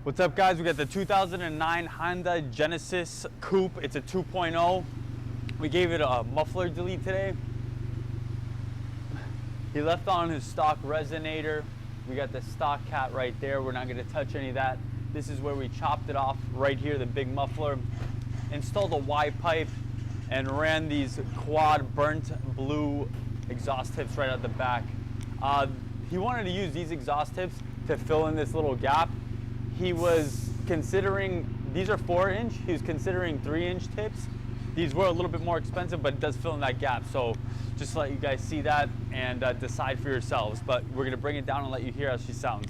What's up, guys? We got the 2009 Hyundai Genesis Coupe. It's a 2.0. We gave it a muffler delete today. He left on his stock resonator. We got the stock cat right there. We're not going to touch any of that. This is where we chopped it off right here, the big muffler. Installed a Y pipe and ran these quad burnt blue exhaust tips right out the back. He wanted to use these exhaust tips to fill in this little gap. He was considering, these are 4-inch, he was considering 3-inch tips. These were a little bit more expensive, but it does fill in that gap. So just to let you guys see that and decide for yourselves. But we're gonna bring it down and let you hear how she sounds.